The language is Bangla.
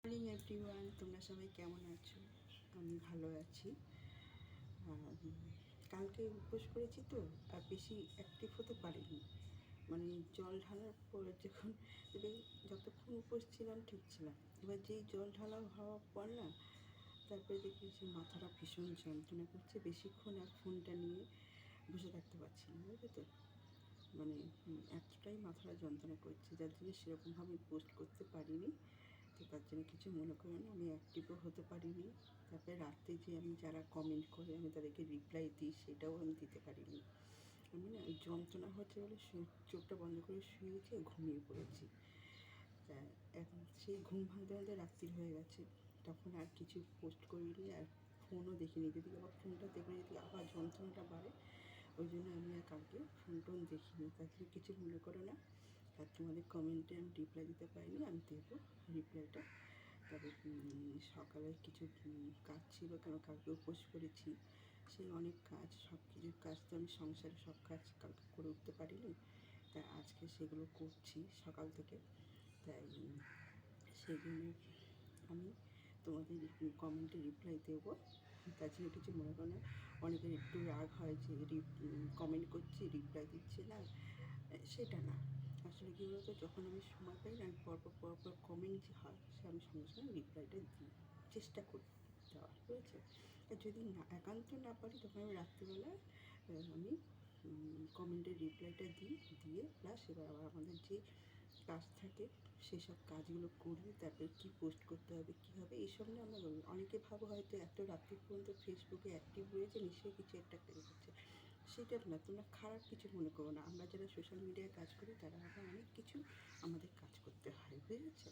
মর্নিং এভরিওয়ান, তোমরা সবাই কেমন আছো? আমি ভালো আছি। কালকে উপোস করেছি তো, আর বেশি অ্যাক্টিভ হতে পারিনি। মানে জল ঢালার পর যখন এবার যতক্ষণ উপোস ছিলাম ঠিক ছিলাম, এবার যেই জল ঢালা হওয়ার পর না, তারপরে দেখি যে মাথাটা ভীষণ যন্ত্রণা করছে। বেশিক্ষণ আর ফোনটা নিয়ে বসে থাকতে পারছি না, বুঝলে তো। মানে এতটাই মাথাটা যন্ত্রণা করছে, যার জন্য সেরকমভাবে পোস্ট করতে পারিনি। তো তার জন্য কিছু মনে করো না, আমি অ্যাক্টিভও হতে পারিনি। তারপরে রাত্রে যে আমি যারা কমেন্ট করে আমি তাদেরকে রিপ্লাই দিই, সেটাও আমি দিতে পারিনি। আমি না ওই যন্ত্রণা হচ্ছে বলে চোখটা বন্ধ করে শুয়েছি, ঘুমিয়ে পড়েছি। তা এখন সেই ঘুম ভাঙতে ভাঙতে রাত্রি হয়ে গেছে, তখন আর কিছু পোস্ট করিনি, আর ফোনও দেখিনি। যদি আবার ফোনটা দেখলে যদি আবার যন্ত্রণাটা বাড়ে, ওই জন্য আমি আর কালকে ফোন টোন দেখিনি। তার জন্য কিছু মনে করো না। আর তোমাদের কমেন্টে আমি রিপ্লাই দিতে পারিনি, আমি দেবো রিপ্লাইটা। তবে সকালে কিছু কাজ ছিল, কেন কালকে উপোস করেছি। সেই অনেক কাজ, সব কিছু কাজ তো আমি সংসারে সব কাজ কালকে করে উঠতে পারিনি। তাই আজকে সেগুলো করছি সকাল থেকে। তাই সেই জন্য আমি তোমাদের কমেন্টে রিপ্লাই দেবো। তার জন্য কিছু মনে করো না। অনেকের একটু রাগ হয় যে কমেন্ট করছি রিপ্লাই দিচ্ছে না, সেটা না। আসলে কী বলতো, যখন আমি সময় পাই না, আমি পরপর কমেন্ট যে হয় সে আমি সঙ্গে সঙ্গে রিপ্লাইটা দিই, চেষ্টা করি দেওয়ার, বুঝেছো। আর যদি না একান্ত না পারি, তখন আমি রাত্রিবেলায় আমি কমেন্টের রিপ্লাইটা দিই, দিয়ে প্লাস এবার আবার আমাদের যে কাজ থাকে সেসব কাজগুলো করি। তারপরে কী পোস্ট করতে হবে, কী হবে, এইসব নিয়ে আমরা অনেকে ভাবো হয়তো এত রাত্রি পর্যন্ত ফেসবুকে অ্যাক্টিভ রয়েছে, নিশ্চয়ই কিছু একটা করছে। সেটা না, তোমরা খারাপ কিছু মনে করো না। আমরা যারা সোশ্যাল মিডিয়ায় কাজ করি, তারা আবার অনেক কিছু আমাদের কাজ করতে হয়, বুঝেছো।